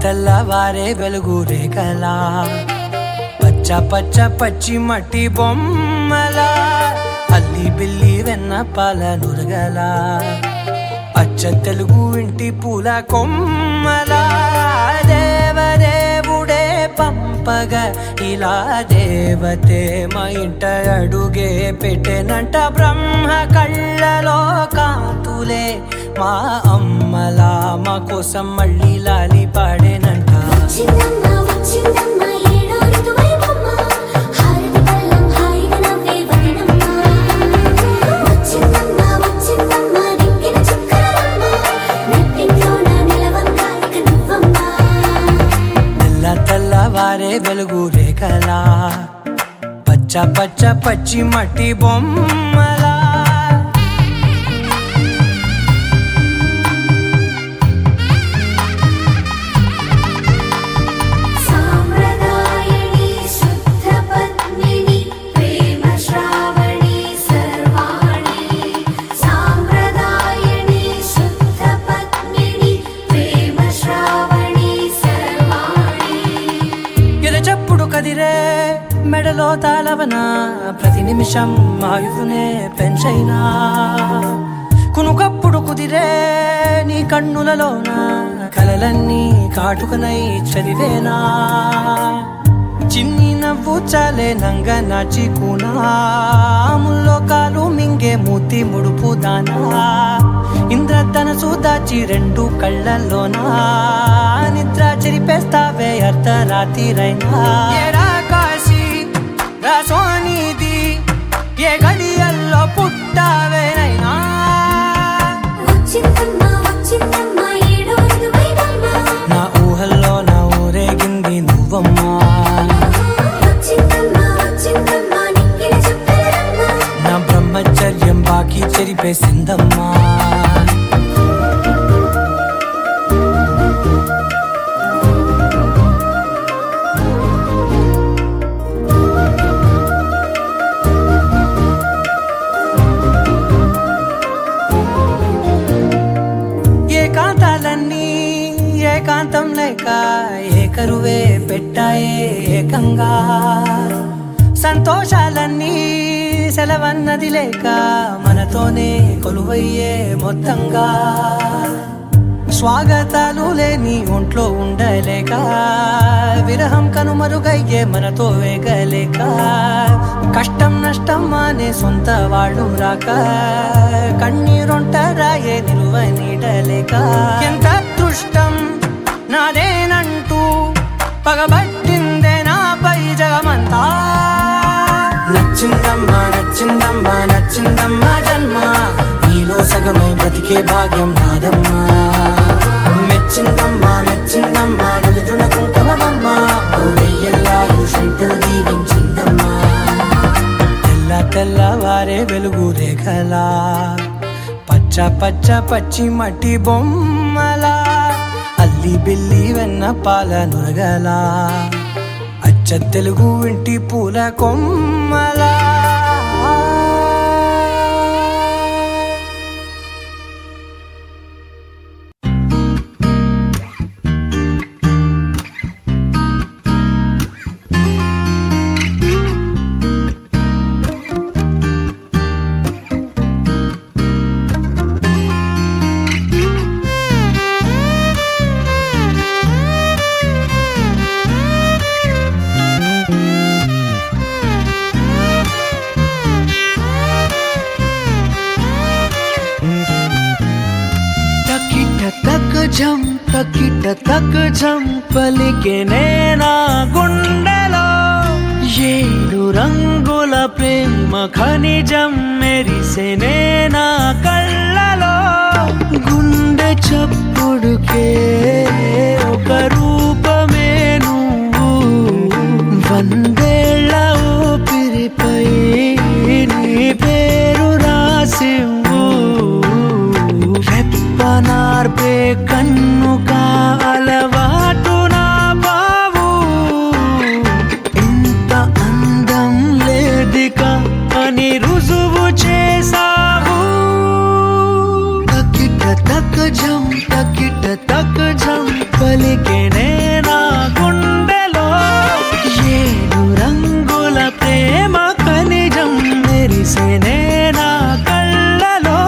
తెల్లవారే వెలుగు రేఖలా పచ్చ పచ్చ పచ్చి మట్టి బొమ్మలా అల్లి బిల్లి వెన్న పాల నురగలా అచ్చ తెలుగు ఇంటి పూల కొమ్మలా దేవదేవుడే పంపగా ఇలా దేవతే మా ఇంట అడుగే పెట్టెనంట బ్రహ్మ కళ్ళలో కాంతులే మా అమ్మలా మా కోసం మళ్ళీ లాలి పాడేనంట తెల్లవారే వెలుగు రేఖలా పచ్చ పచ్చ పచ్చి మట్టి బొమ్మలా కదిరే మెడలో తాళవన ప్రతి నిమిషం ఆయువునే పెంచైనా కునుకప్పుడు కుదిరే నీ కన్నులలోన కలలన్నీ కాటుకనై చదివేనా చిన్ని నవ్వు చాలే నంగ నాచి కూనాముల్లో కాలు మింగే మూతి ముడుపు దానా ఇంద్రధనసు దాచి రెండు కళ్ళల్లోనా నిద్ర చెరిపేస్తావే అర్ధరాత్రిరైనా కాశీ రాసోనిది ఏ గడియల్లో పుట్టావేనైనా నా ఊహల్లో నా ఊరేగింది నువ్వమ్మా నా బ్రహ్మచర్యం బాకీ చెరిపేసిందమ్మా ఏకాంతం లేక ఏకరువే పెట్టాయే ఏకంగా సంతోషాలన్నీ సెలవన్నది లేక మనతోనే కొలువయ్యే మొత్తంగా స్వాగతాలు లేని ఒంట్లో ఉండలేక విరహం కనుమరుగయ్యే మనతో వేగలేక కష్టం నష్టం అనే సొంత వాళ్ళు రాక కన్నీరొంటరాయే నిలువ నీడలేక ఎంత అదృష్టం నాదేనంటూ పగబట్టిందే నాపై జగమంతా నచ్చిందమ్మా నచ్చిందమ్మా నచ్చిందమ్మా జన్మ నీలో సగమై బ్రతికే భాగ్యం నాదమ్మా మెచ్చిందమ్మా మెచ్చిందమ్మా నలుదున కుంకుమమ్మా దీవించిందమ్మా తెల్లవారే వెలుగు రేఖలా పచ్చ పచ్చ పచ్చి మట్టి బొమ్మలా అల్లి బిల్లి వెన్న పాల నురగలా అచ్చ తెలుగు ఇంటి పూల కొమ్మలా తకిట తక్ జం పలికే నేనా గుండెలో ఏడు రంగుల ప్రేమ ఖనిజం మెరిసే నేనా కళ్ళలో గుండె చప్పుడుకే ఒక రూపమే నువ్వు వందేళ్ల ఊపిరిపై నీ పేరు రాసివ్వు రెప్పనార్పే కన్ను అలవాటు నా బావు ఇంత అందం లేదిక అని రుజువు చేసావు తకిట తక్ జం పలికే ప్రేమ ఖనిజం మెరిసేనే నా కళ్ళలో.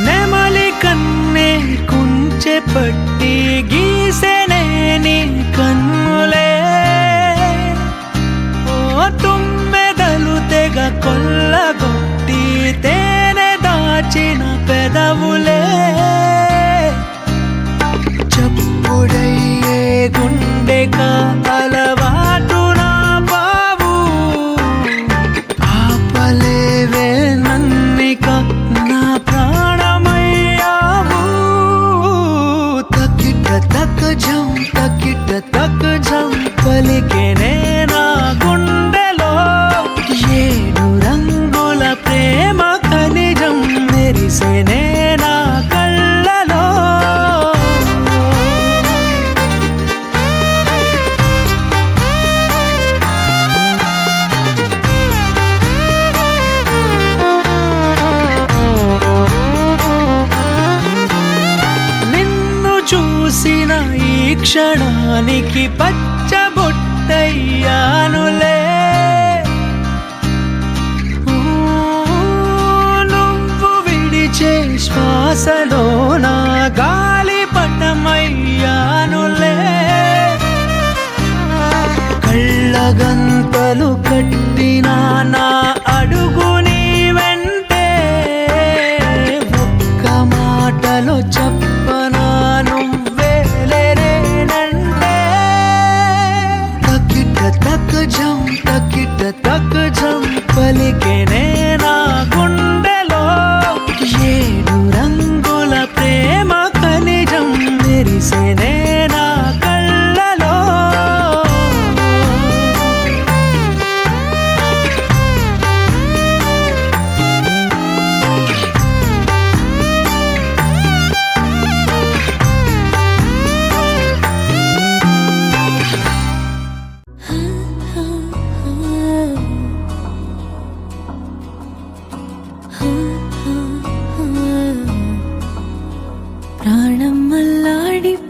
నెమలి కన్నే కుంచె పట్టి గీసెనే నీ కన్నులే. ఓ తుమ్మెదలు తెగ కొల్లగొట్టి తేనె దాచిన పెదవులే. చప్పుడయ్యే గుండెక అలవాటు నా బావు, ఆపలేవే నన్నిక నా ప్రాణమయ్యావు. తకిట తక జం తకిట తక జం పలికేనే నా గుండెలో. ఏడు రంగుల ప్రేమ ఖనిజం మెరిసేనే నా కళ్ళలో. నిన్ను చూసిన ఈ క్షణానికి పచ్చబొట్టయ్యానులే. నువ్వు విడిచే శ్వాసలో నా గాలిపటమయ్యానులే. కళ్ళగంతలు కట్టిన నా అడుగు నీ వెంటే. ఒక్క మాటలో చెప్పనా నువ్వే లేరేనంటే. తకిట తక జం తకిట తక జం పలికేనే నా గుండెలో. ఏడు రంగుల ప్రేమ ఖనిజం మెరిసేనే నా కళ్ళలో. ప్రాణం అల్లాడిపోదామాడి,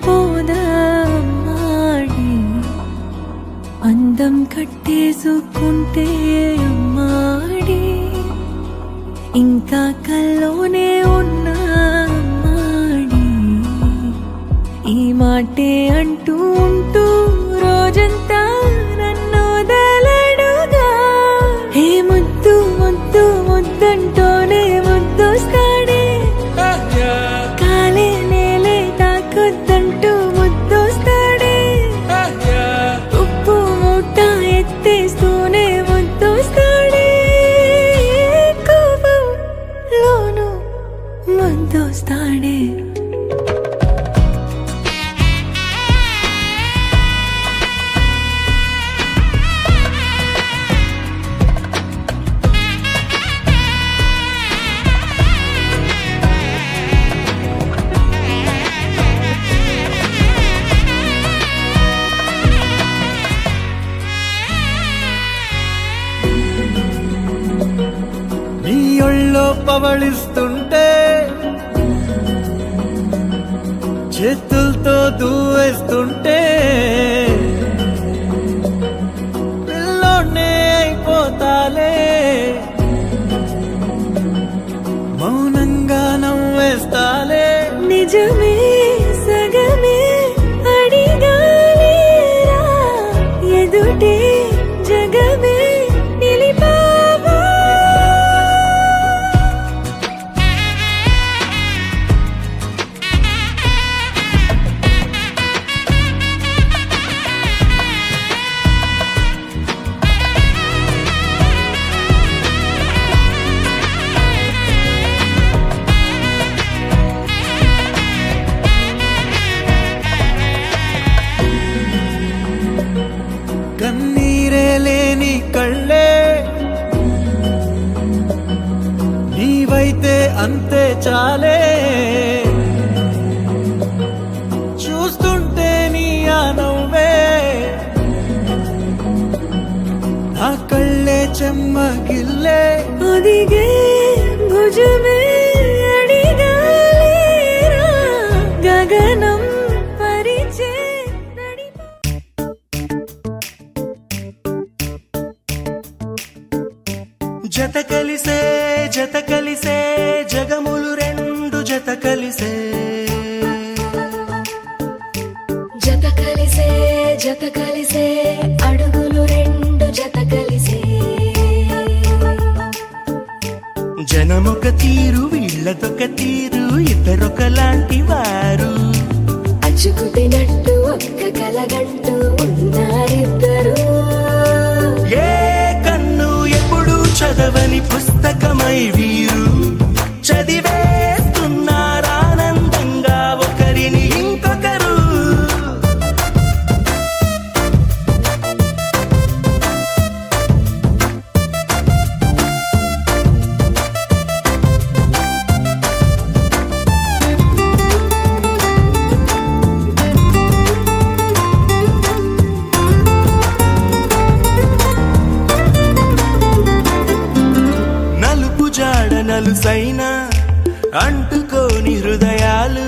అందం కట్టేసుకుంటే అమ్మాడి. ఇంకా కల్లోనే ఉన్నామాడి, ఈ మాటే అంటూ ఉంటూ రోజంతా నన్ను వదలడుగా. హే ముద్దు ముద్దు ముద్దంటూనే ముద్దొస్తాడే. కాలే నేలే తాకొద్దంటూ ముద్దొస్తాడే. ఉప్పు మూట ఎత్తేస్తూనే ముద్దొస్తాడే. కోపంలోను ముద్దొస్తాడే. నీ ఒళ్ళో పవళిస్తుంటే చేతులతో దూవేస్తుంటే పిల్లోనే అయిపోతాలే. మౌనంగా నవ్వేస్తాలే. నిజమే సగమే అడిగాలేరా, ఎదుటే జగమే నిలిపావా. కన్నీరే లేని కళ్ళే నీవైతే అంతే చాలే. చూస్తుంటే నీ ఆ నవ్వే నా కళ్ళే చెమ్మగిల్లే ఒదిగే భుజమే అడిగాలేరా గగనం పరిచే జత కలిసే జగములు రెండు జత కలిసే జత కలిసే అడుగులు రెండు జత కలిసే జనమొక తీరు వీళ్ళదొక తీరు ఇద్దరొకలాంటి వారు అచ్చుకుతినట్టు ఒక్క కలగంటూ ఉన్నారిద్దరు ఏ కన్ను ఎప్పుడు చదవని పుస్తకమై వీరు చదివేస్తున్నారానందంగా ఒకరిని ఇంకొకరు నలుసైన అంటుకోని హృదయాలు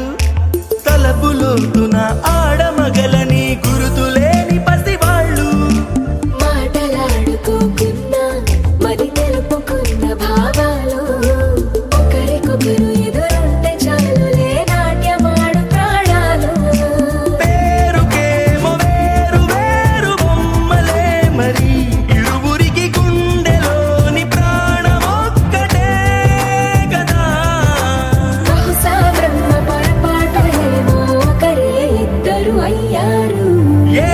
తలపులోతున ఆడమగలని గురుతులేని పసివాళ్ళు మాటలాడుకోకున్నా మరి తెలుపుకున్న భావాలు ఒకరికొకరు ఎదురుంటే చాలులే నాట్యమాడు ప్రాణాలు పేరుకేమో వేరు వేరు బొమ్మలే మరి ఇరువురికి గుండెలోని ప్రాణమొక్కటే కదా బహుశా బ్రహ్మ పొరపాటులేమో ఒకరే ఇద్దరు అయ్యారు ఏ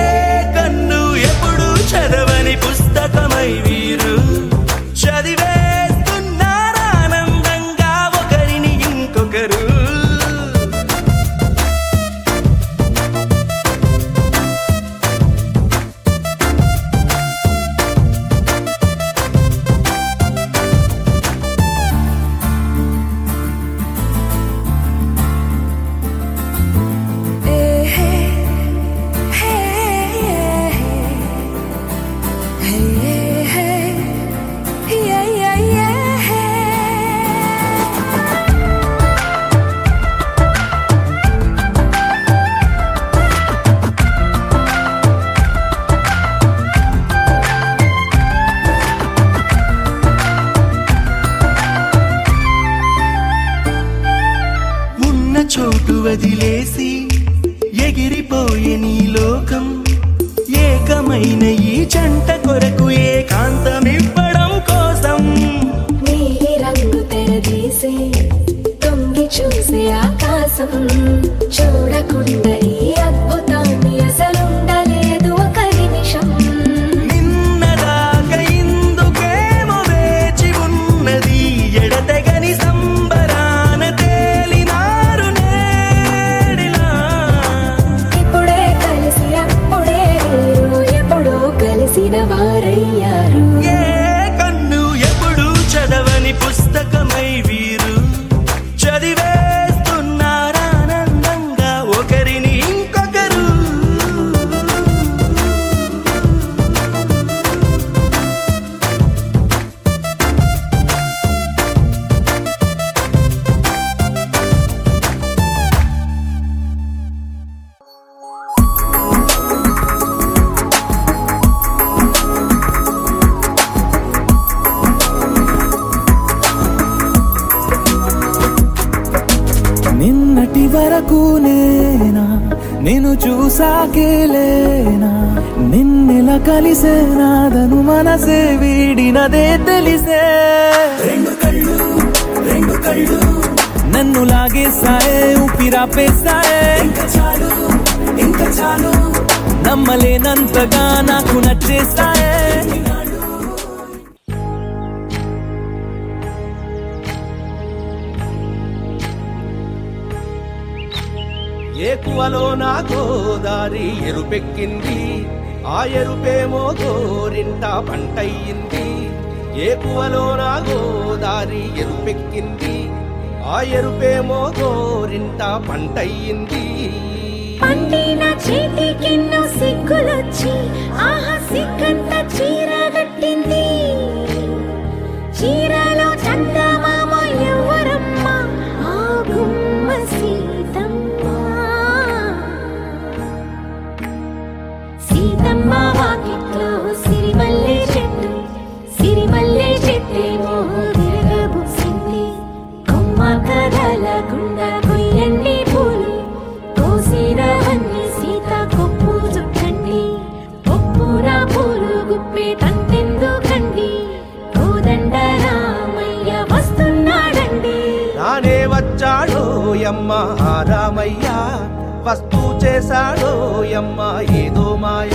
కన్ను ఎప్పుడు చదవని పుస్తకమై వీరు చదివేస్తున్నారానందంగా ఒకరిని ఇంకొకరు ఉన్న చోటు వదిలేసి ఎగిరిపోయే నీ లోకం ఏకమైన ఈ జంట కొరకు ఏకాంతమివ్వడం కోసం నీలి రంగు తెరదీసే తొంగి చూసే ఆకాశం చూడకుండా ఈ అద్భుతాన్ని అసలుండలేదు ఒక నిమిషం నిన్నదాకా ఇందుకేమో వేచి ఉన్నది ఎడతెగని సంబరాన తేలినారు నేడిలా ఇప్పుడే కలిసి అప్పుడే వీరు ఎప్పుడో కలిసిన వారయ్యారు ఏ కన్ను ఎప్పుడు చదవని పుస్తకమై వీరు చదివేస్తున్నారానందంగా ఒకరిని ఇంకొకరు నిన్నటి వరకు నేనా నిన్ను చూసాకేలేనా నిన్నెలా కలిసేనాదను మనసే వీడినదే తెలిసే రెండు కళ్ళు నన్ను లాగేసాయే ఊపిరాపేసాయే ఇంకా చాలు నమ్మలేనంతగా నాకు నచ్చేసాయే ఏకువలో నా గోదారి ఎరుపెక్కింది ఆ ఎరుపేమో గోరింట పంటయ్యింది ఏకువలో నా గోదారి ఎరుపెక్కింది ఆ ఎరుపేమో గోరింట పంటయ్యింది పండిన చేతికెన్నో సిగ్గులొచ్చి ఆహా సిగ్గంత చీరగట్టింది యమ్మ రామయ్య వస్తూ చేశాడో యమ్మ ఏదో మాయ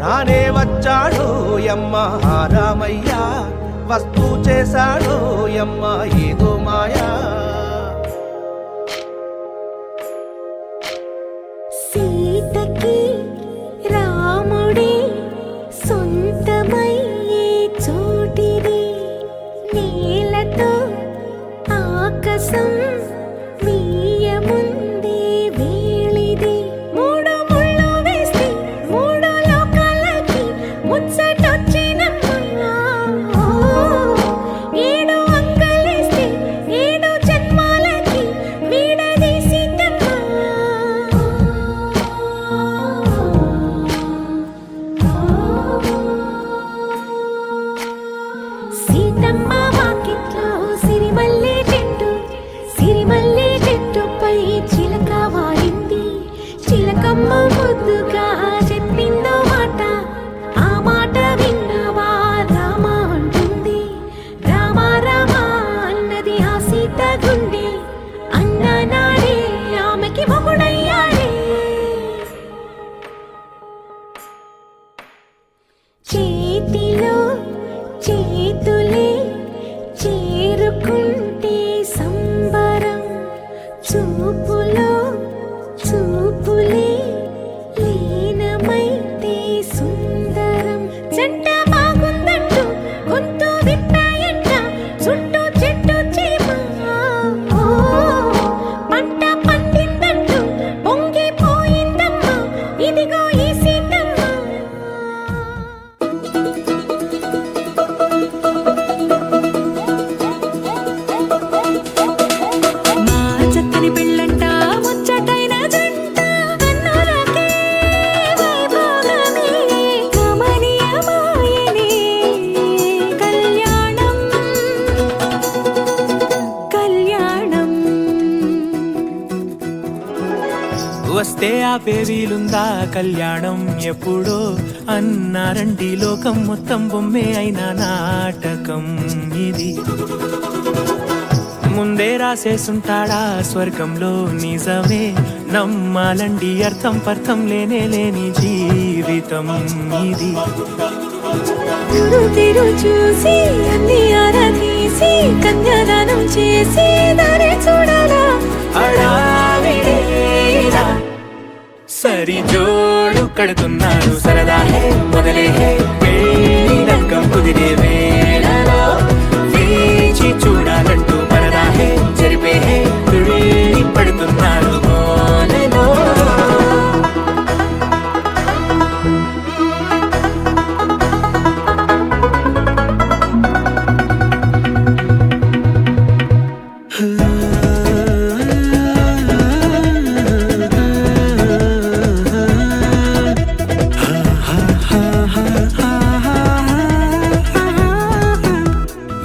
రానే వచ్చాడో యమ్మ రామయ్య వస్తూ చేశాడో యమ్మ ఏదో మాయా సీతకి రాముడే సొంతమయ్యే చోటిది నేలతో ఆకాశం వీయముందే వేళిది మూడు ముళ్ళు వేస్తే మూడు లోకాలకి ముచ్చటొచ్చినమ్మా ఏడు అంకలేస్తే ఏడు జన్మాలకి వీడదీసిందమ్మా సీతమ్మ వాకిట్లో సిరిమల్లె చెట్టుపై చిలక వాడింది చిలకమ్మ ముద్దుగా చెప్పిందో మాట ఆ మాట విన్నవా రామ అంటుంది రామ రామ అన్నది ఆ సీత గుండె అన్న నాడే ఆమెకి మొగుడయ్యాడే చేతిలో చేతులే చేరుకుంటే సంబరం చూపులో చూపులే లీనమైతే సుందరం జంట బాగుందంటూ గొంతు విప్పాయంట చుట్టూ చెట్టు చీమ పంట పండిందంటూ పొంగిపోయిందమ్మా ఇదిగో ఈ సీతమ్మ వస్తే ఆపే వీలుందా కళ్యాణం ఎప్పుడో అన్నారండి లోకం మొత్తం బొమ్మే అయిన నాటకం ఇది ముందే రాసేసుంటాడా స్వర్గంలో నిజమే నమ్మాలండి అర్థం పర్థం లేని జీవితం ఇది తిరు చూసి అన్ని ఆరాధీసి కన్యాదానం చేసి దారి చూడాలా హడావిడిలా సరి జోడు కడుతున్నారు సరదా హే మొదలే హే పెళ్లి రంగం కుదిరే వేళలో వేచి చూడాలంటూ పరదా హే జరిపే హే తుడి పడుతున్నారు గోలలో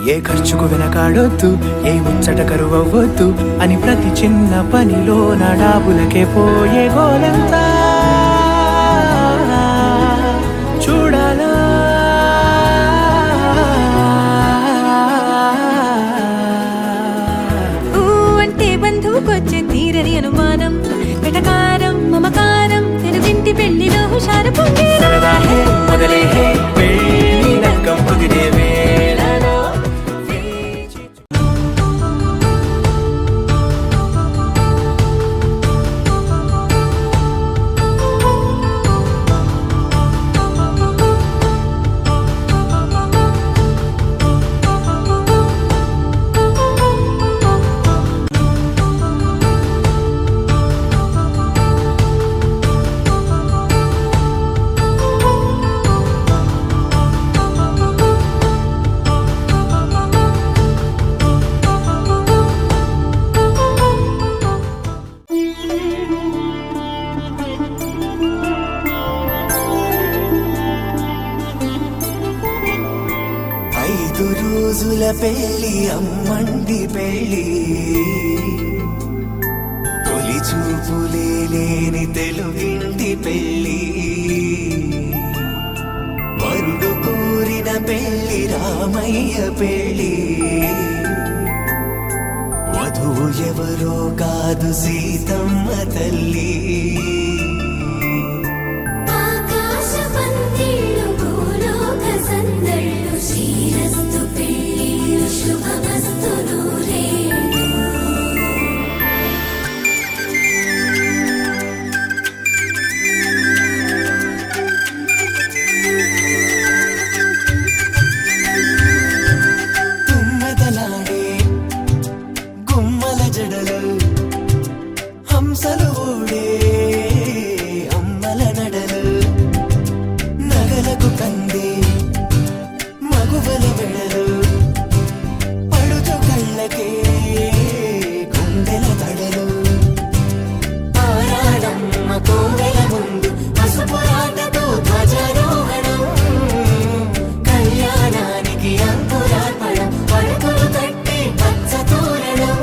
ఏ ఖర్చుకు వెనకాడొద్దు ఏ ముచ్చట కరువవ్వద్దు అని ప్రతి చిన్న పనిలో నడాబులకే పోయే గోలంతా చూడాలా అంటే బంధువుకొచ్చే తీరని అనుమానం వెటకారం మమకారం తెలుగింటి పెళ్లిలో హుషారు పొంగే సరదా హే మొదలే హే పెళ్లి రంగం కుదిరే వేళలో రోజుల పెళ్లి అమ్మండి పెళ్లి తొలి చూపులే లేని తెలుగింటి పెళ్లి వరుడు కోరిన పెళ్లి రామయ్య పెళ్లి వధువు ఎవరో కాదు సీతమ్మ తల్లి. ఆకాశ పందిళ్ళు భూలోక సందళ్ళు శ్రీరస్తు పెళ్ళిళ్ళు శుభమస్తు నూరేళ్ళు. తుమ్మెదలాడే గుమ్మల జడలు హంసలు ఊడే అమ్మల నడలు నగలకు కంది మగువల వెడలు పడుచు కళ్ళకే గుండెల తడలు ఆరాడమ్మ కోవెల ముందు పసుపు రాటతో ధ్వజారోహణం కళ్యాణానికి అంకురార్పణం పడుకులు కట్టి పచ్చ తోరణం.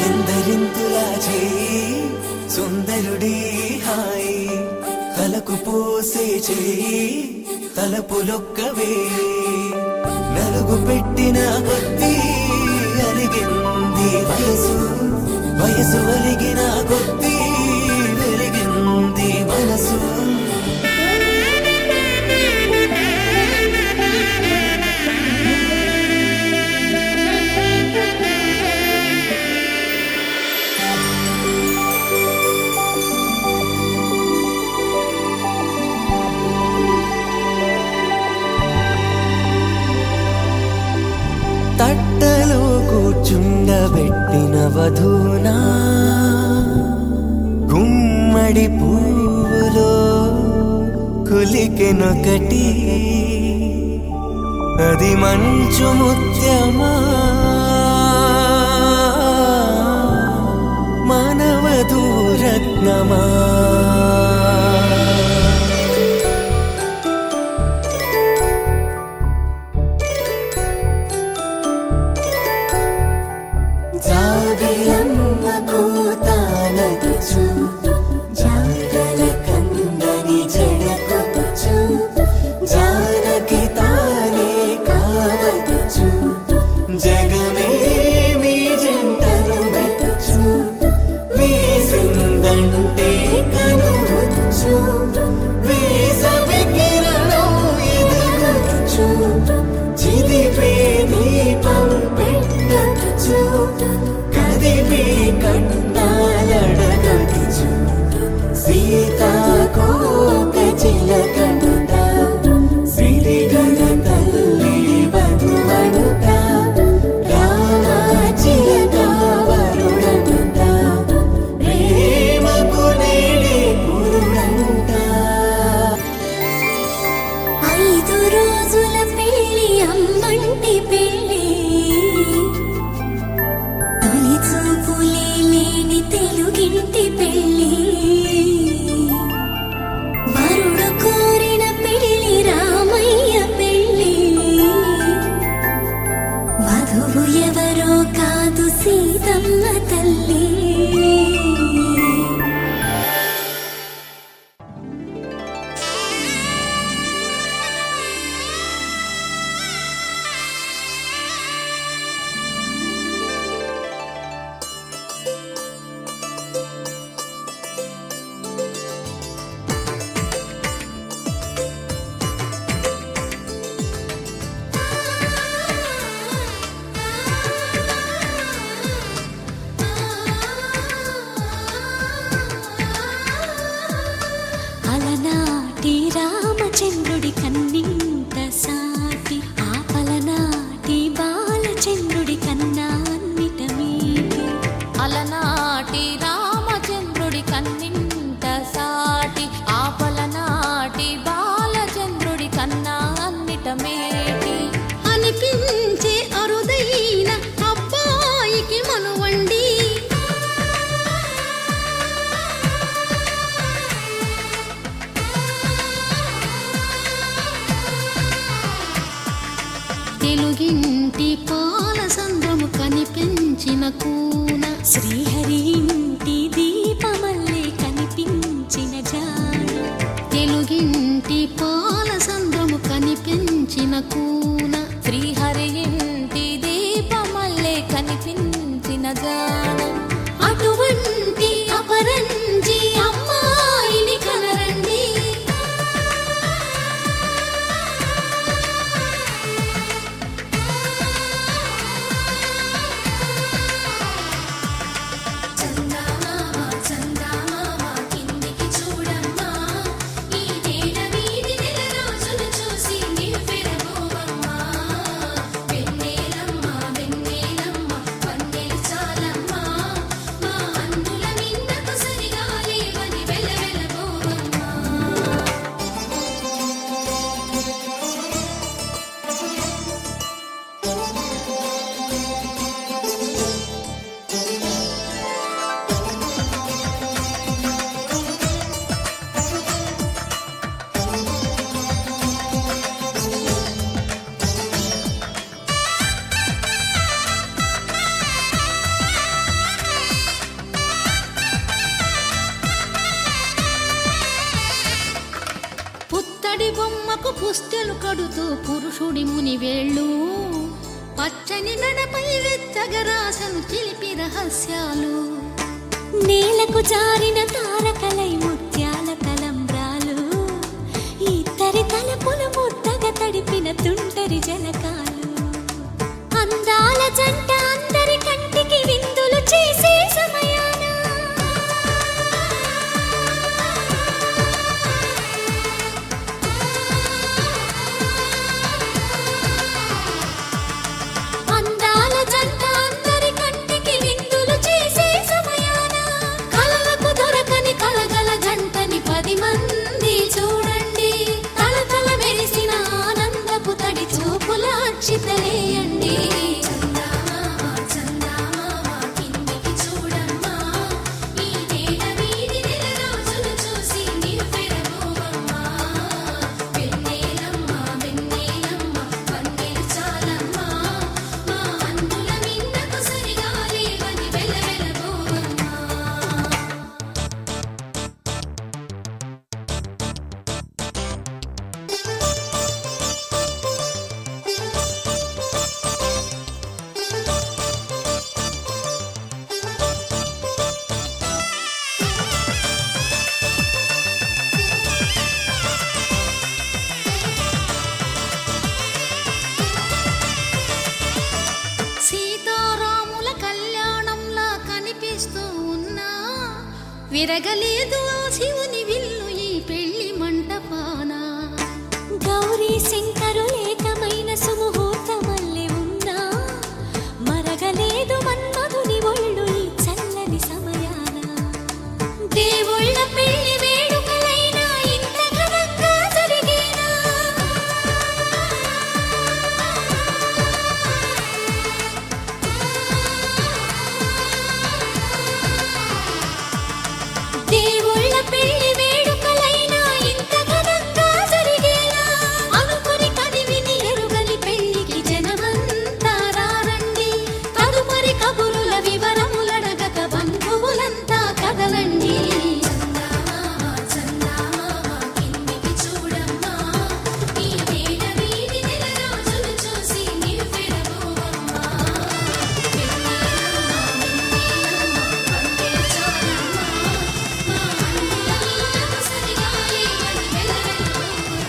ఎందరింతులా చేయి సుందరుడి హాయి తలకు పోసే చేయి తలపులొక్కవే నలుగు పెట్టిన కొద్దీ అలిగింది వయసు వయసు అలిగిన కొద్దీ వెలిగింది మనసు. తట్టలో కూర్చుండబెట్టిన వధూనా గుమ్మడి పువ్వులో కులికెనొకటి అది మంచు ముత్యమా మానవధూరత్నమా. జాబిలమ్మ కూతానదుచు జాగల కందని జడకొదుచు జానకి తానే కావదుచు జగమే మీ జంటను వెతుచు వేసిందంటే కనువదుచు వేసవి కిరణం ఎదుగుచు చిదిపే దీపం పెట్టదుచు కదిపే కట్టాలడగదుచు సీతాకోక చిలకనుట సిరిగన తల్లి వధువనుట రామాచిలక వరుడనుట ప్రేమకు నేడే పురుడంట. 5 రోజుల పెళ్ళి అమ్మంటి పెళ్ళి తొలి చూపులే లేని తెలుగింటి పెళ్ళి వరుడు కోరిన పెళ్ళి రామయ్య పెళ్ళి వధువు ఎవరో కాదు సీతమ్మ తల్లి. అలనాటి రామచంద్రుడి కన్నింత సాటి ఆపలనాటి బాలచంద్రుడి కన్నా అన్నిట మీటి. అలనాటి రామచంద్రుడి కన్నింట సాటి ఆపలనాటి బాలచంద్రుడి కన్నా అన్నిట మేటి అనిపించే అరుదైన అబ్బాయికి మనువండి తెలుగింటి పాల సంద్రము కనిపి కూన శ్రీహరి ఇంటి దీపమల్లే కనిపించిన జాన తెలుగింటి పాల సంద్రము కనిపించిన కూన శ్రీహరి ఇంటి దీపమల్లే కనిపించిన జాన అటువంటి అపరంజి అమ్మాయిని కనరండి చందమామ చందమామ కిందికి చూడమ్మా ఈ నేల వీధి నెల రోజులు చూసి నివ్వెరబోవమ్మా వెన్నెలమ్మ వెన్నెలమ్మ వన్నెలు చాలమ్మా మా అందుల మిన్నకు సరిగా లేవని వెలవెలబోవమ్మా పుత్తడి బొమ్మకు పుస్తెలు కడుతూ పురుషుడి ముని వేళ్ళు పచ్చని మెడపై వెచ్చగరాసను చిలిపి రహస్యాలు నేలకు జారిన తారకలై ముత్యాల తలంబ్రాలు ఇద్దరి తలపులు ముద్దగా తడిపిన తుంటరి జలకాలు అందాల జంట అందరి కంటికి విందులు చేసే సమయాన అందాల జంట అందరి కంటికి విందులు చేసే సమయాన కలలకు దొరకని కలగల జంటని 10 మంది చూడండి తలతల మెరిసిన ఆనందపు తడి చూపుల అక్షితలేయండి చందమామ చందమామ కిందికి చూడమ్మా ఈ నేల వీధి నెల రోజులు చూసి నివ్వెరబోవమ్మా వెన్నెలమ్మ వెన్నెలమ్మ వన్నెలు చాలమ్మా మా అందుల మిన్నకు సరిగా లేవని వెలవెలబోవమ్మా సీతారాముల కళ్యాణంలా కనిపిస్తూ ఉన్నా విరగలేదు ఆ శివుని విల్లు ఈ పెళ్లి మంటపాన గౌరీ శంకరులేకమైన సుముహూర్తమల్లె ఉన్నా మరగలేదు మన్మధుని ఒళ్ళు ఈ చల్లని సమయాన దేవుళ్ళ పెళ్లి వేడుకలైనా ఇంత ఘనంగా జరిగేనా దేవుళ్ళ పెళ్లి వేడుకలైనా ఇంత ఘనంగా జరిగేలా అనుకుని కదివిని ఎరుగని పెళ్లికి జనమంతా రారండి తదుపరి కబురుల వివరములడగక బంధువులంతా కదలండి చందమామ చందమామ కిందికి చూడమ్మా ఈ నేల వీధి నెల రోజులు చూసి నివ్వెరబోవమ్మా వెన్నెలమ్మ వెన్నెలమ్మ వన్నెలు చాలమ్మా మా అందుల మిన్నకు సరిగా లేవని వెలవెలబోవమ్మా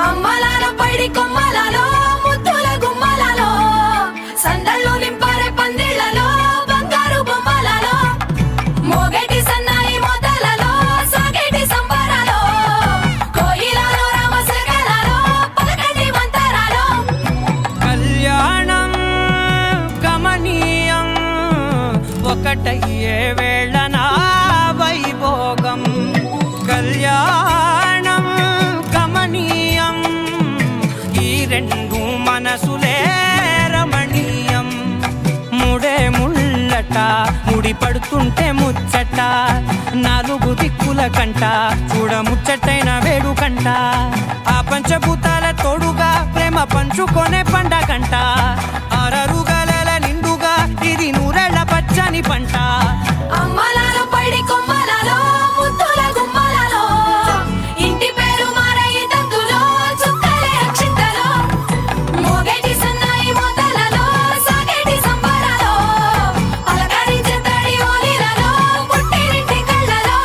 అమ్మలాల పైడి కొమ్మలలో ముద్దుల గుమ్మలలో సందళ్ళు నింపారే పందిళ్లలో బంగారు బొమ్మలలో మోగేటి సన్నాయి మోతలలో సాగేటి సంబరాలో కోయిలలో రామశకలలో పలకటి మంతరాలో కళ్యాణం కమనీయం ఒకటయ్యే వేళన వైభోగం కళ్యాణం కమనీయం ఈ రెండు మనసులే రమణీయం ముడి పడుతుంటే ముచ్చట నాలుగు దిక్కుల కంట చూడ ముచ్చటైన వేడుకంట ఆ పంచభూతాల తోడుగా ప్రేమ పంచుకొనే పండగంట ఆరరు గలల నిండుగా ఇది నూరెళ్ళ పచ్చని పంట అమ్మలాలో పడి కొమ్మలలో ముద్దుల గుమ్మలలో ఇంటి పేరు మారయి తందులో చుక్కలే అక్షింతలో మోగేటి సన్నాయి మోతలలో సాగేటి సంబరాలో పలకరించే తడి ఓలిలలో పుట్టినింటి కళ్ళలో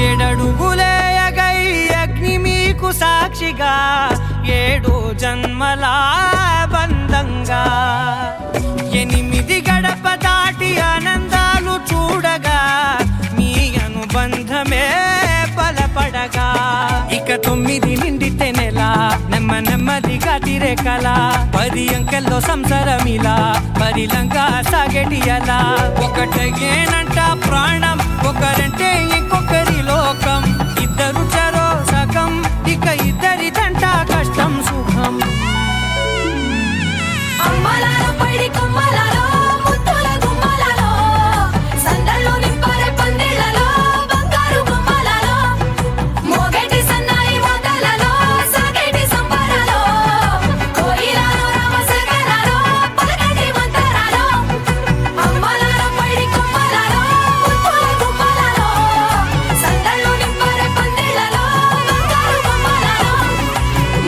ఏడడుగులే ఎగై అగ్ని మీకు సాక్షిగా 7 జన్మల బంధంగా 8 గడప దాటి ఆనందాలు చూడగా మీ అనుబంధమే బలపడగా ఇక 9 నిండితే నెల నెమ్మదిగా తిరే కల 10 అంకెల్లో సంసారమిలా పరిలంగా సాగేటి అలా ఒకటేనంట ప్రాణం ఒకరంటే ఇంకొకరి లోకం ఇద్దరు చరో సగం ఇక ఇద్దరిదంట కష్టం సుఖం అమ్మలాలో పడి కొమ్మలలో ముద్దుల గుమ్మలలో సందళ్ళు నింపారే పందిళ్ళలో బంగారు బొమ్మలలో మోగేటి సన్నాయి మోతలలో సాగేటి సంబరాలో కోయిలలో రామశకరాలో పలకటి మంతరాలో అమ్మలాలో పడి కొమ్మలలో ముద్దుల గుమ్మలలో సందళ్ళు నింపారే పందిళ్ళలో బంగారు బొమ్మలలో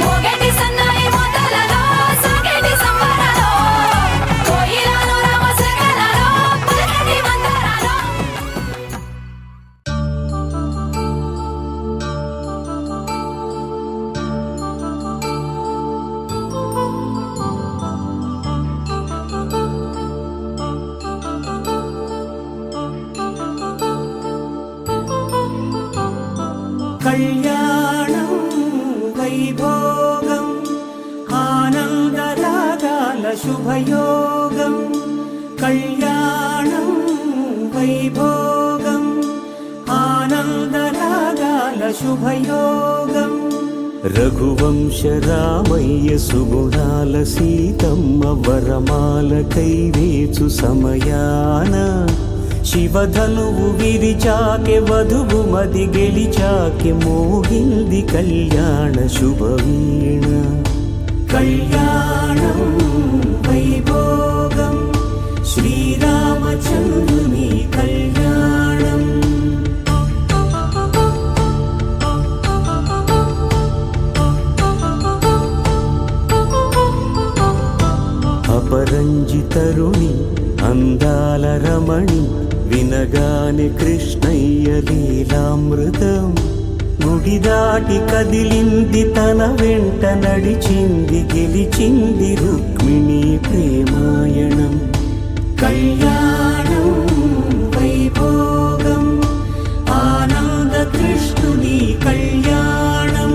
మోగేటి సన్నాయి మోతలలో సాగేటి సంబరాలో కోయిలలో రామశకరాలో పలకటి మంతరాలో కళ్యాణం వైభోగం ఆనందరాగాల శుభయోగం కళ్యాణం వైభోగం ఆనందరాగాల శుభయోగం రఘువంశ రామయ్య సుగుణాల సీతమ్మ వరమాల కైవేచు సమయాన శివధనువు విరిచాకె వధువు మది గెలిచాకె మోగింది కళ్యాణ శుభవీణ కళ్యాణం వైభోగం శ్రీరామచంద్రుని కళ్యాణం అపరంజి తరుణి అందాల రమణి వినగానే కృష్ణయ్య లీలామృతం గుడి దాటి కదిలింది తన వెంట నడిచింది గెలిచింది రుక్మిణి ప్రేమాయణం కళ్యాణం వైభోగం ఆనంద కృష్ణుని కళ్యాణం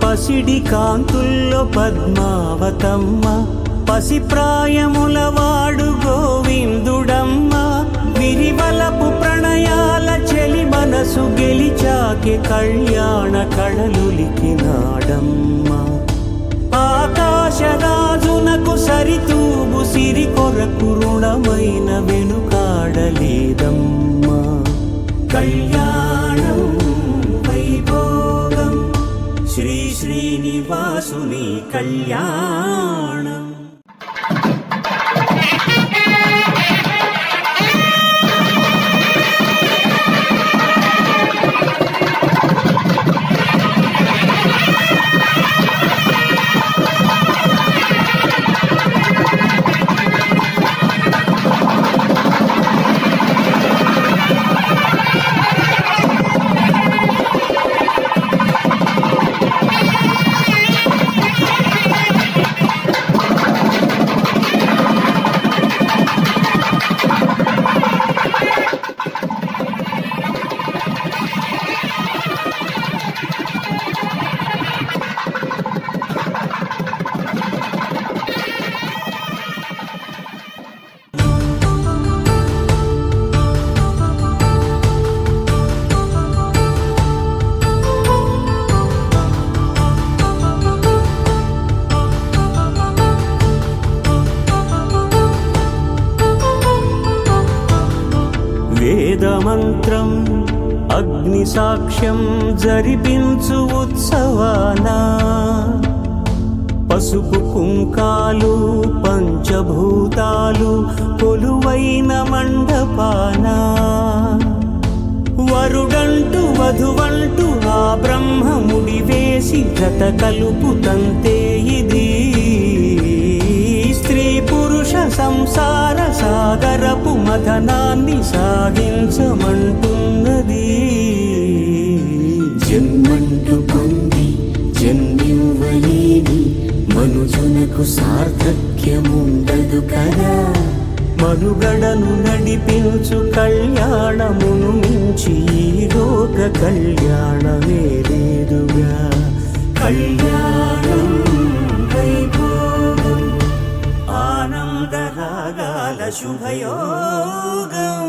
పసిడి కాంతుల్లో పద్మావతమ్మ పసిప్రాయముల వాడు గోవిందుడమ్మ విరివలపు ప్రణయాల చెలి మనసు గెలిచాకె కళ్యాణ కళలులికినాడమ్మ ఆకాశరాజునకు సరితూగు సిరి కొరకు రుణమైన వెనుకాడలేదమ్మా కళ్యాణం వైభోగం శ్రీ శ్రీనివాసుని కళ్యాణం మంత్రం అగ్ని సాక్ష్యం జరిపించు ఉత్సవాన పసుపు కుంకాలు పంచభూతాలు కొలువైన మండపాన వరుడంటూ వధువంటూ ఆ బ్రహ్మముడి వేసి జత కలుపుతంతే ఇది స్త్రీ పురుష సంసార సాగరపు మథనాన్ని సాగించమంటున్నది. జన్మంటూ పొంది జన్మివ్వలేని మనుజునకు సార్థక్యముండదు కదా. మనుగడను నడిపించు కళ్యాణమును మించి ఈ లోక కళ్యాణమే లేదుగా. కళ్యాణం వైభోగం ఆనందరాగాల శుభయోగం.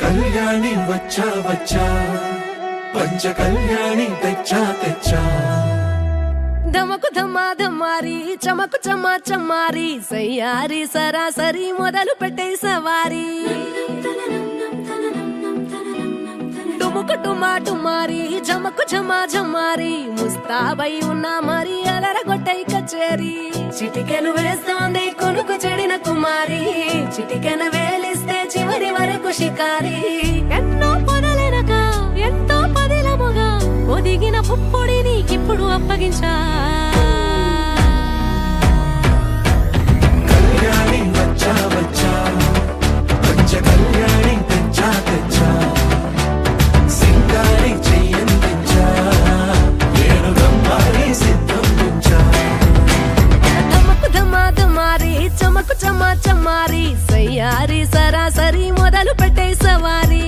కళ్యాణి వచ్చా వచ్చా పంచ కళ్యాణి తెచ్చా తెచ్చా. ధమకు ధమా ధమారి చమకు చమా చమారి సయ్యారి సరాసరి మొదలు పెట్టే సవారి. డుముకు డుమా డుమారి జమకు ఝమా ఝమారి ముస్తాబై ఉన్నా మరి అలరగొట్టై కచేరి. చిటికెను వేస్తోంది కొనుకు చెడిన కుమారి చిటికెన వేలిస్తే చివరి వరకు షికారి. ఎన్నో పొదలెనక ఎంతో పదిలముగా ఒదిగిన పుప్పొడి నీకిప్పుడు అప్పగించా. కళ్యాణి వచ్చా వచ్చా పంచ కళ్యాణి తెచ్చా తెచ్చా. సింగారి చెయ్యందించా ఏడు గమ్మారి సిద్ధం ఉంచా. ధమకు ధమా ధమారి చమకు చమా చమారి సయ్యారి సరాసరి మొదలు పెట్టే సవారి.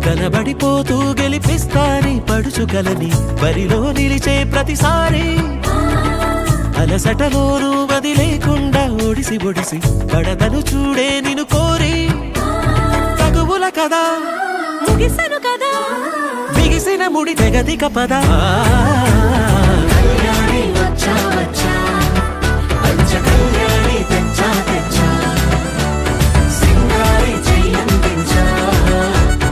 కనబడిపోతూ గెలిపిస్తాని పడుచుకలని బరిలో నిలిచే ప్రతిసారి. అలసటలోనూ వదిలేకుండా ఒడిసి ఒడిసి పడదను చూడే నిన్ను కోరి. తగువుల కదా ముగిసెను కదా బిగిసిన ముడి తెగదిక పదా. కళ్యాణి వచ్చా వచ్చా పంచ కళ్యాణి తెచ్చా తెచ్చా. సింగారి చెయ్యందించా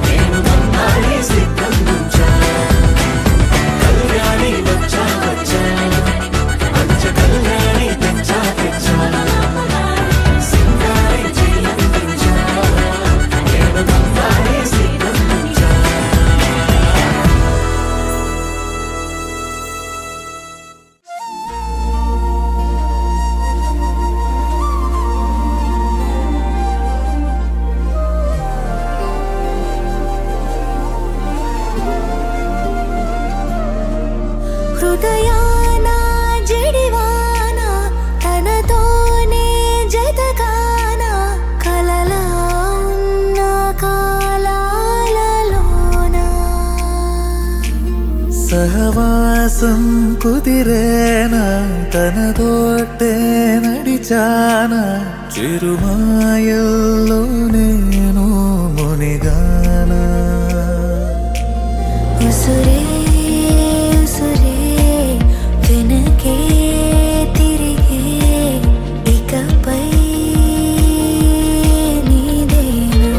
నేను గమ్మారి సిద్ధం ఉంచా. కళ్యాణి వచ్చా వచ్చా పంచ కళ్యాణి తెచ్చా తెచ్చా. సింగారి చెయ్యందించా నేను గమ్మారి సిద్ధం ఉంచా. సహవాసం కుదిరేనా తనతోటే నడిచానా చిరుమాయల్లో నేను మునిగానా ఉసురే ఉసురే వెనకే తిరిగే ఇకపై నీదేనా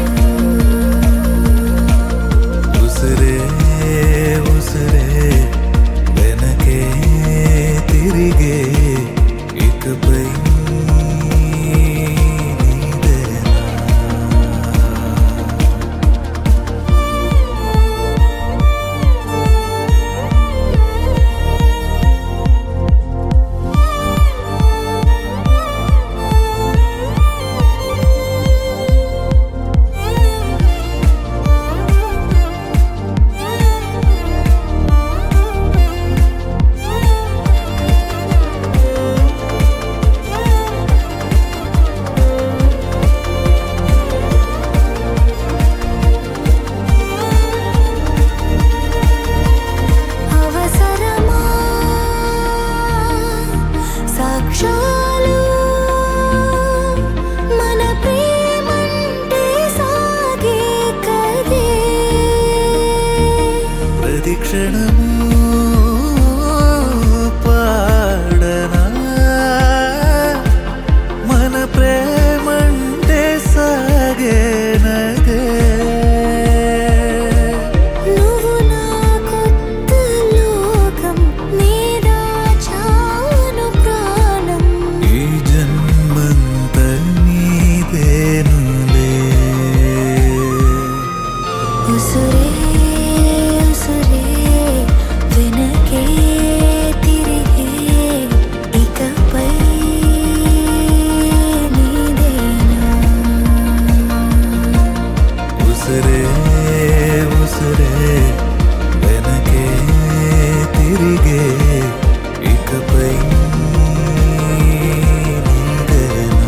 ఉసురే ఉసురే వెనకే తిరిగే ఇకపై నీదేనా అవసరమా సాక్షాలు మన ప్రేమంటే సాగే కదే ప్రతి క్షణము పాడనా మన ప్రేమంటే సాగేనదే నువ్వు నా కొత్త లోకం నీదా చాను ప్రాణం ఈ జన్మంత నీదేనులే ఉసురే ఉసురే వెనకే తిరిగే ఇకపై నీదేనా ఉసురే ఉసురే వెనకే తిరిగే ఇకపై నీదేనా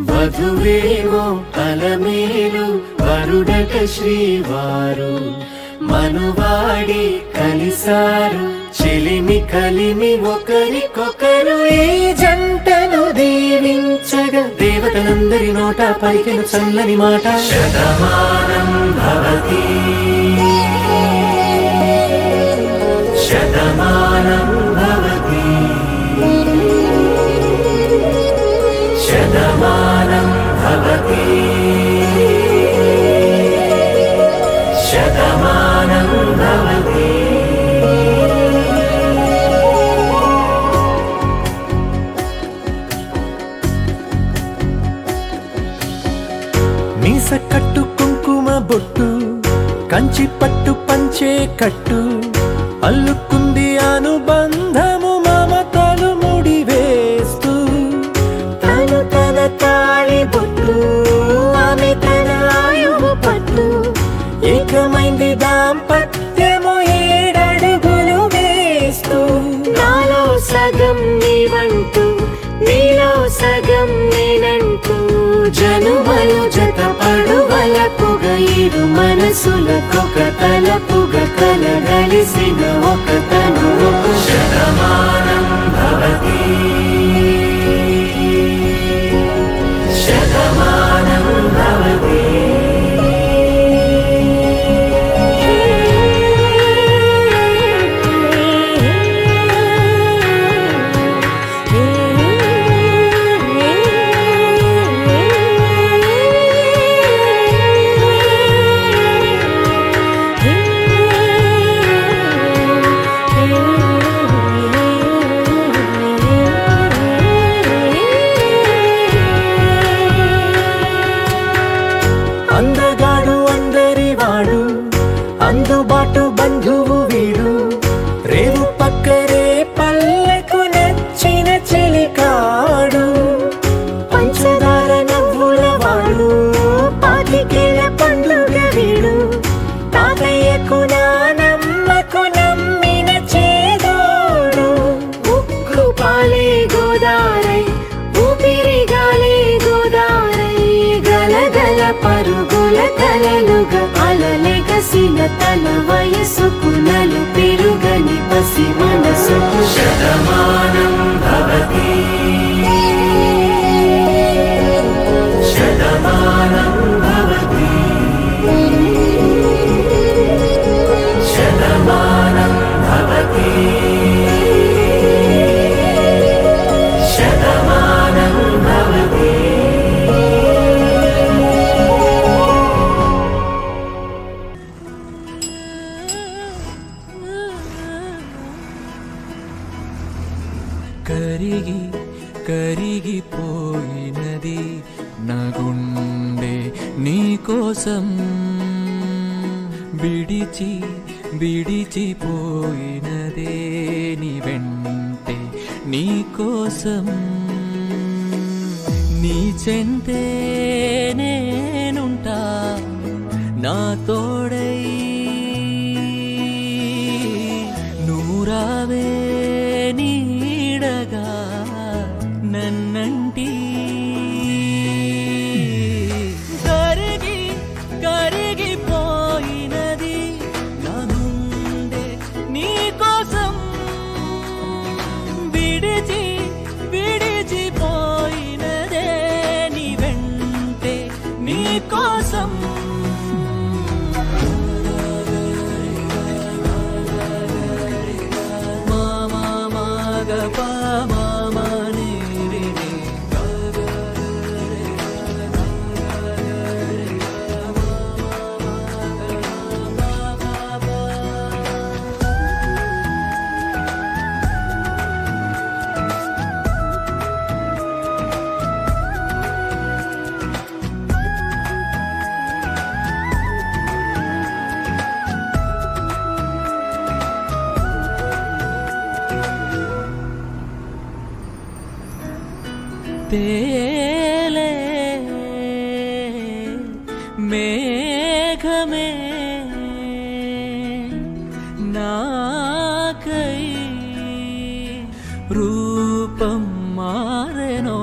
వధువేమో అలమేలు వరుడట శ్రీవారు మనువాడి కలిసారు చెలిమి కలిమి ఒకరికొకరు ఈ జంటను దీవించగా దేవతలందరి నోట పలికెను చల్లని మాట శతమానం భవతి శతమానం భవతి శతమానం భవతి శతమానం భవతి మీస కట్టు కుంకుమ బొట్టు కంచి పట్టు పంచే కట్టు అల్లుకుంది అనుబంధము మమతలు ముడివేస్తూ తను తన తాళి బొట్టు ఆమె తన ఆయువు పట్టు ఏకమైంది దాంపత్యము 7 అడుగులు వేస్తూ నాలో సగం నీవంటూ నీలో సగం నేనంటూ జనుమలు జత పడువలపుగ ఇరు మనసులకొక తలపుగ కలగలిసిన ఒక తను శతమానం భవతి శతమానం భవతి బాటు బంధువు వీడు రేవు పక్కరే పల్లెకు నచ్చిన చెలికాడు పంచదార నవ్వుల వాడు పాతికేల పండుగ వీడు తాతయ్యకు నానమ్మకు నమ్మిన చేదోడు ఉక్కు పాలే గోదారై ఊపిరిగాలే గోదారై గలగల పరుగుల కలలుగా అలలెగసిన తన వయసుకు నలు పెరుగని పసి మనసుకు శతమానం భవతి శతమానం భవతి శతమానం భవతి శతమానం భవతి. కరిగి కరిగిపోయినది నా గుండె నీకోసం బిడిచి బిడిచిపోయినదే నీ వెంటే నీకోసం నీ చెంతే నేనుంటా నా తోడై నూరావే నీడగా నన్నంటి కరిగి కరిగిపోయినది నా గుండె నీకోసం విడిచి విడిచిపోయినదే నీ వెంటే నీకోసం తేలే మేఘమే నాకై రూపం మారెనో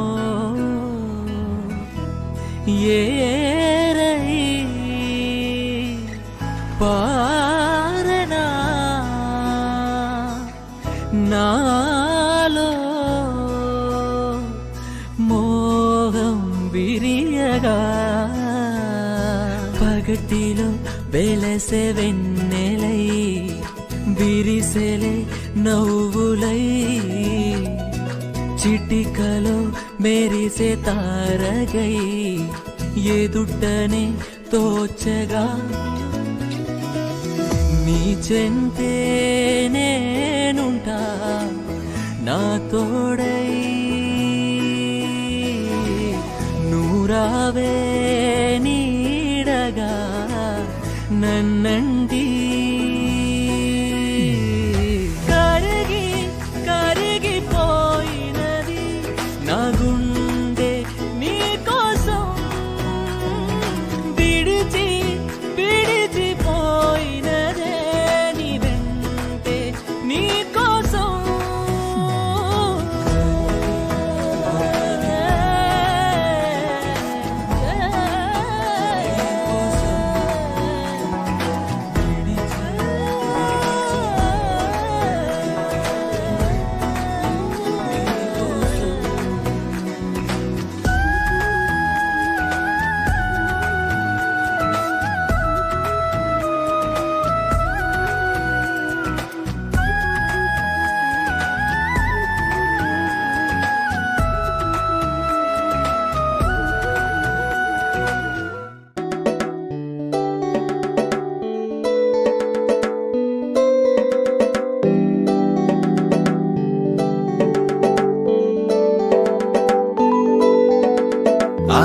ఏరై పారనా నాలో మోహం విరియగా పగటిలో వెలసె వెన్నెలై విరిసెలే నవ్వులై చిటికలో మెరిసే తారగై ఎదుటనే తోచగా నీ చెంతే నేనుంటా నా తోడై నూరావే నీడగా నన్నంటి కరిగి కరిగిపోయినది నా గుండె నీకోసం విడిచి విడిచిపోయినదే నీ వెంటే నీకోసం విడిచి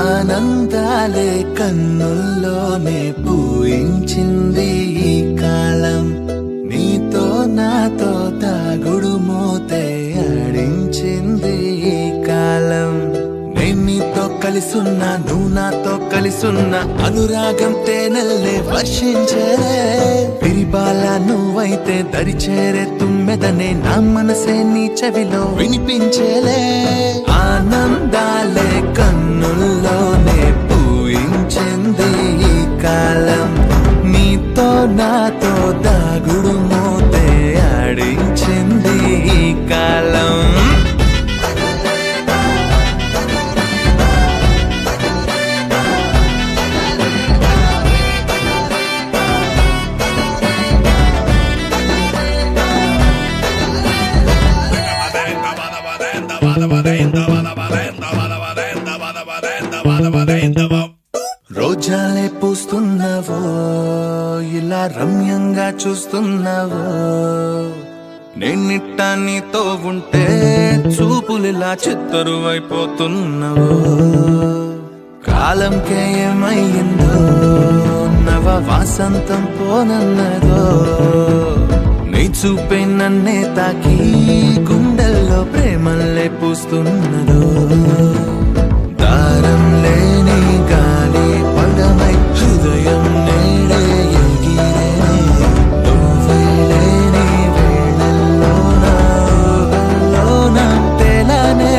ఆనందాలే కన్నుల్లోనే పూయించింది ఈ కాలం నీతో నాతో తాగుడు మూతే ఆడించింది ఈ కాలం నేను నీతో కలిసున్నా నువ్వు నాతో కలిసున్నా అనురాగం తేనెల్లే వర్షించేరే పిరిబాల నువ్వైతే దరిచేరే తుమ్మెదనే నా మనసే నీ చెవిలో వినిపించేలే ఆనందాలే కన్నుల్లోనే పూయించింది ఈ కాలం నీతో నాతో దాగుడు మోతే ఆడించింది ఈ కాలం రోజాలే పూస్తున్నావో ఇలా రమ్యంగా చూస్తున్నావో నేనిట్టా నీతో ఉంటే చూపులిలా చిత్తరువైపోతున్నావో కాలంకే ఏమయ్యిందో నవ వాసంతం పోనన్నదో నీ చూపే నన్నే తాకి గుండెల్లో ప్రేమల్లే పూస్తున్నదో దారం లేని గాలి పడమై హృదయం నేడే ఎగిరే నువ్వే లేని వేళల్లోన తెలనే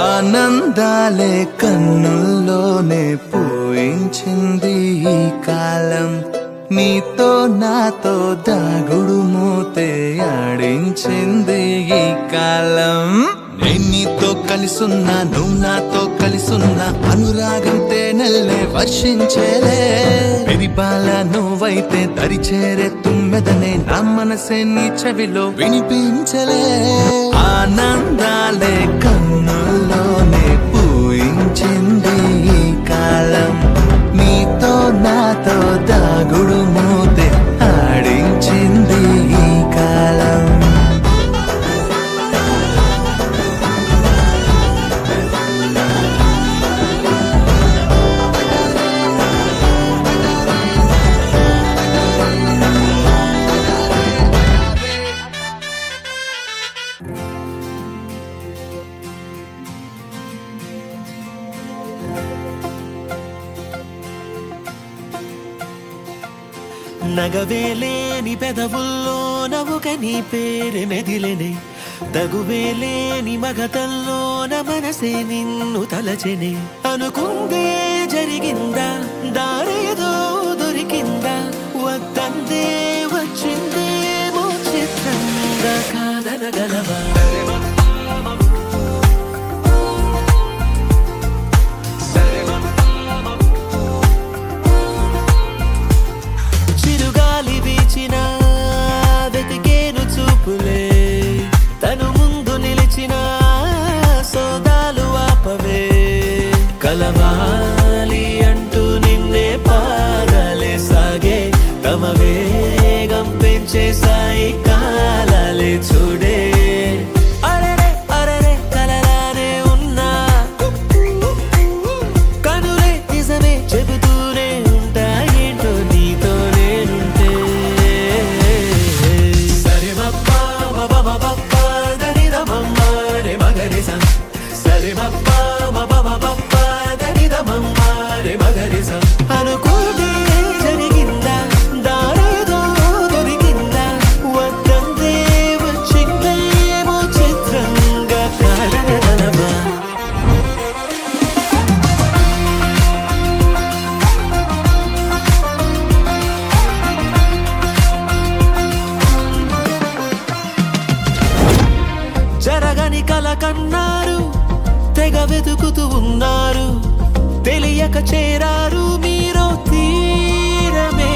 ఆనందాలే కన్నుల్లోనే పూయించింది ఈ కాలం నీతో నాతో దాగుడు మూతే ఆడించింది ఈ కాలం నేను నీతో కలిసున్నా నువ్వు నాతో కలిసున్నా అనురాగం తేనెల్లే వర్షించేలే పిరిబాల నువ్వైతే దరిచేరే తుమ్మెదనే నా మనసే నీ చెవిలో వినిపించలే ఆనందాలే కన్నుల్లోనే పూయించింది ఈ కాలం నీతో నాతో దాగుడు మూతే ఆడించింది ఈ కాలం నగవేలేని పెదవుల్లో నవ్వుక నీ పేరు మెదిలెనే తగువేలేని మగతల్లోన మనసే నిన్ను తలచెనే అనుకుందే జరిగిందా దారేదో దొరికిందా వద్దందే వచ్చిందేమో చిత్రంగా కాదనగలవా వెతికేను చూపులే తను ముందు నిలిచిన సోదాలు ఆపవే కలవాలి అంటూ నిన్నే పాదాలే సాగే తమ వేగం పెంచే సాయి కాలాలే చూడే అరరే అరరే కలలానే ఉన్నా కనులే నిజమే చెబుతూనే ఉంటా ఏంటో నీతో నేనుంటే అనుకుంటే జరిగిందా దారేదో దొరికిందా వద్దందే వచ్చిందేమో చిత్రంగా కాదనగలవా జరగని కల కన్నారు తెగ వెతుకుతూ ఉన్నారు తెలియక చేరారు మీరు తీరమే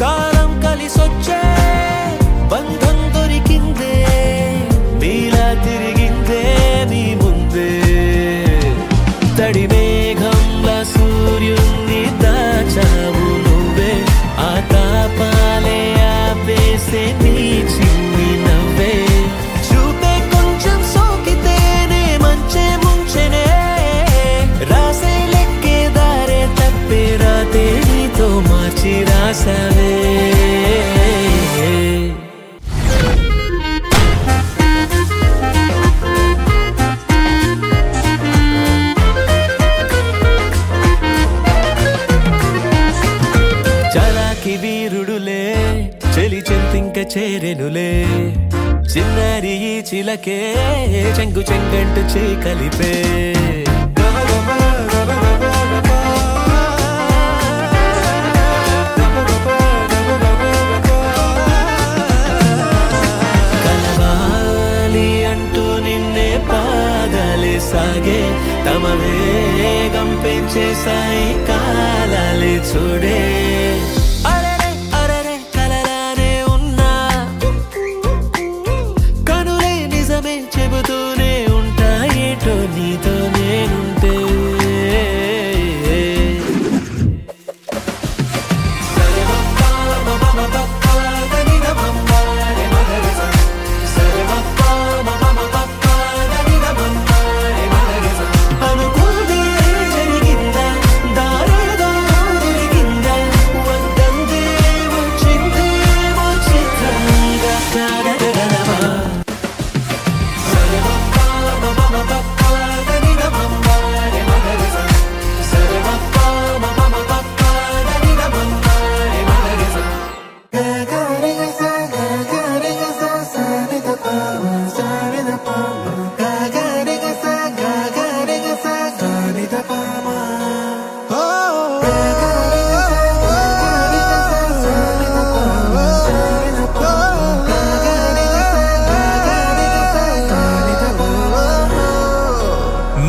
కాలం కలిసొచ్చే బంధం దొరికిందే నీలా తిరిగిందే నీ ముందే తడి మేఘంలా సూర్యున్ని దాచావు నువ్వే ఆ తాపాలే ఆపేసే నీ చిన్ని నవ్వే చూపే కొంచెం సోకితేనే మంచే ముందు చేరెనులే చిన్నారి ఈ చిలకే చెంగు చెంగంటు చేయి కలిపే కలవాలి అంటూ నిన్నే పాదాలే సాగే తమ వేగం పెంచేసాయి కాలాలే చూడే అరరే అరరే కలలానే ఉన్నా కనులే నిజమే చెబుతూనే ఉంటా ఏటో నీతో నేనుంటే అనుకోదే జరిగిందా దారేదో తిరిగిందా వద్దందే వచ్చిందేమో చిత్రంగా కాదగలవా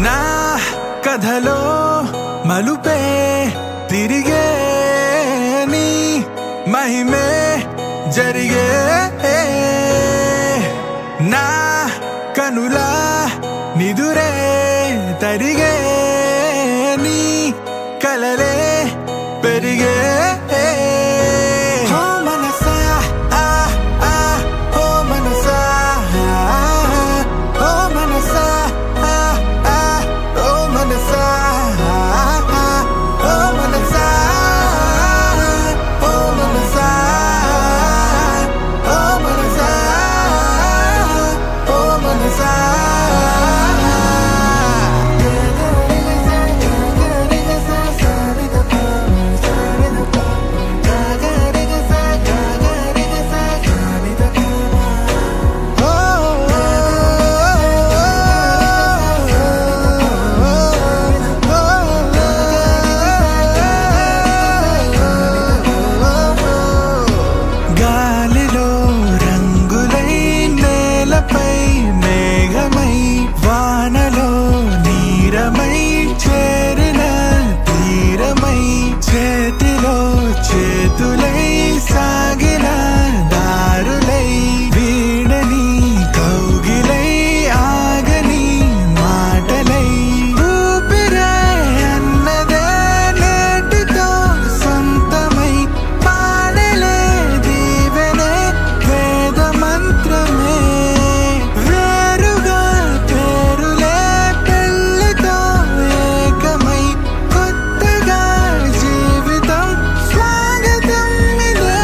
నా కథలో మలుపే తిరిగే నీ మహిమే జరిగే నా కనులా నిదురే తరిగే నీ కలలే పెరిగే ఓ మనసా ఆ ఆ ఓ మనసా ఓ మనసా ఆ ఆ ఓ మనసా ఓ మనసా ఓ మనసా ఓ మనసా ఓ మనసా గాలిలో రంగులై నేలపై మేఘమై వానలో నీరమై చేరిన తీరమై చేతిలో చేతులై సాగిన దారులై వీడని కౌగిలై ఆగని మాటలై ఊపిరే అన్నదే నేటితో సొంతమై పాడలే దీవెనే వేద మంత్రమే వేరుగా పేరులే పెళ్ళితో ఏకమై కొత్తగా జీవితం స్వాగతం ఇదే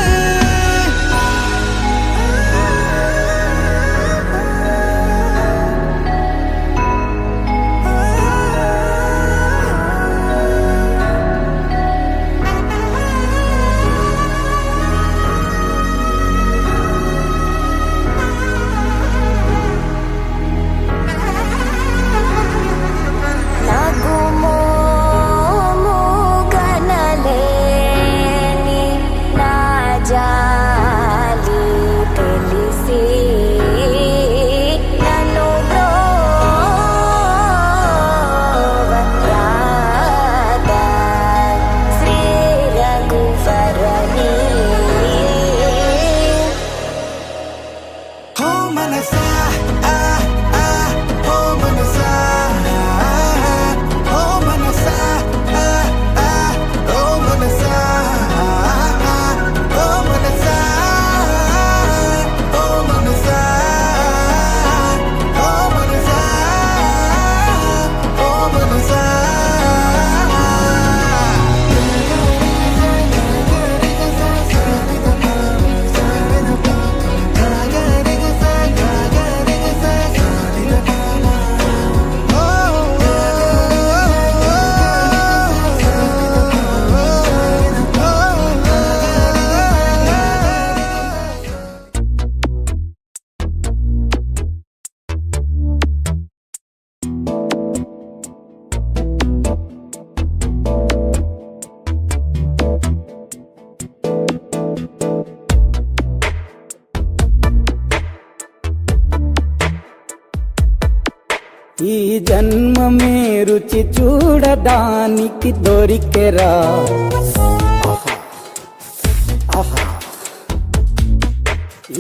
జన్మమే రుచి చూడడానికి దొరికెరా.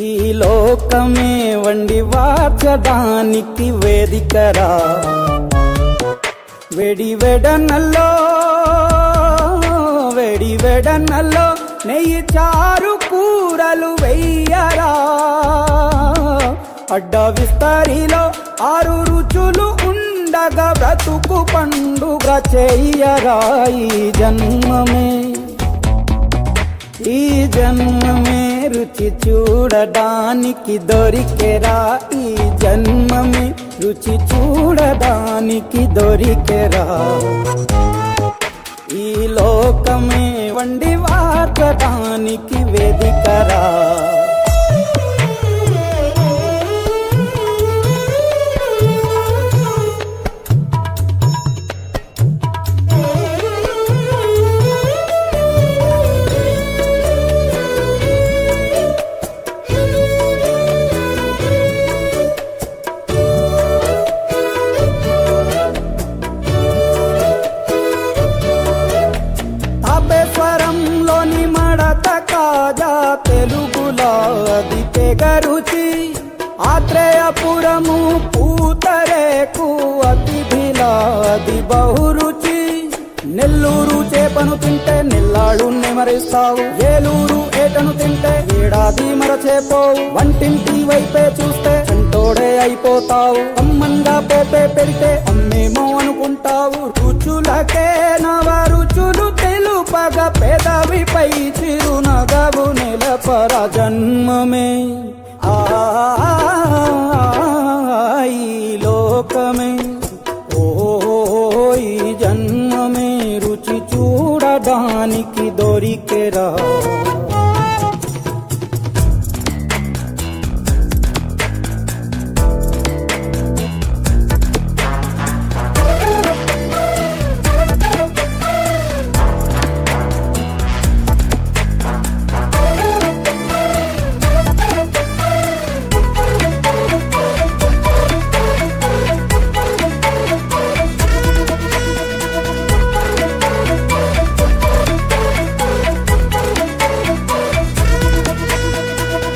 ఈ లోకమే వండి వాచడానికి వేదికరా. వెడి వెడనల్లో నెయ్యి చారు కూరలు వెయ్యరా. అడ్డ విస్తరిలో 6 రుచులు ఉండగా బ్రతుకు పండుగ చెయ్యరా. ఈ జన్మమే రుచి చూడడానికి దొరికెరా. ఈ జన్మమే రుచి చూడడానికి దొరికెరా. ఈ లోకమే వండి వార్చడానికి వేదికరా. తాపేశ్వరంలోని మడత కాజా తెలుగులో అది తెగరుచి. ఆత్రేయపురము పూతరేకు అతిథిలా అది బహురుచి. నెల్లూరు చేపను తింటే నెల్లాడు నెమరిస్తావు. ఏలూరు ఏటను తింటే ఏడాది మరచేపోవు. వంటింటి వైపే చూస్తే చంటోడే అయిపోతావు. అమ్మంగా పోపే పెడితే అమ్మేమో అనుకుంటావు. రుచులకే నవ రుచులు తెలుపగ పెదవిపై చిరునగవు నిలపర. జన్మమే ఈ లోకమే ఈ జన్మమే రుచి చూడడానికి దొరికెరా.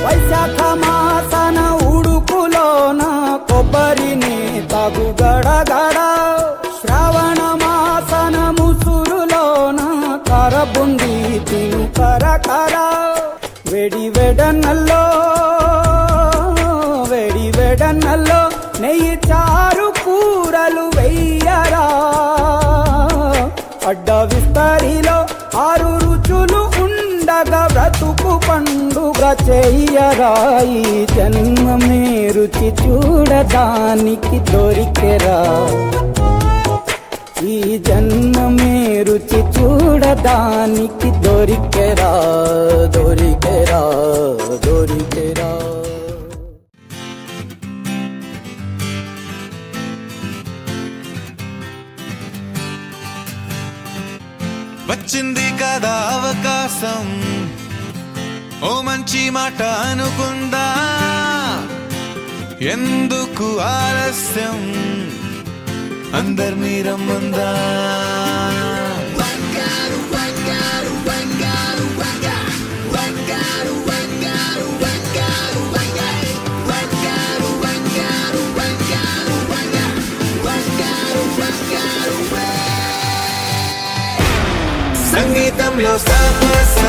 వైశాఖ మాసన ఉడుకులోన కొబ్బరిని తాగు గడగడ. శ్రావణ మాసన ముసురులోన కరబుండి తిను కరకర. వెడి వెడనల్లో నెయ్యి చారు కూరలు వెయ్యరా. అడ్డ విస్తరిలో 6 రుచులు ఉండగా బ్రతుకు పండుగ చెయ్యరా. ఈ జన్మమే రుచి చూడడానికి దొరికెరా. ఈ జన్మమే రుచి చూడడానికి దొరికెరా. దొరికెరా. వచ్చింది కదా అవకాశం, ఓ మంచి మాట అనుకుందా. ఎందుకు ఆలస్యం, అందర్నీ రమ్మందా. సంగీతంలో సమస్య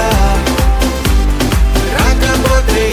రాకపోతే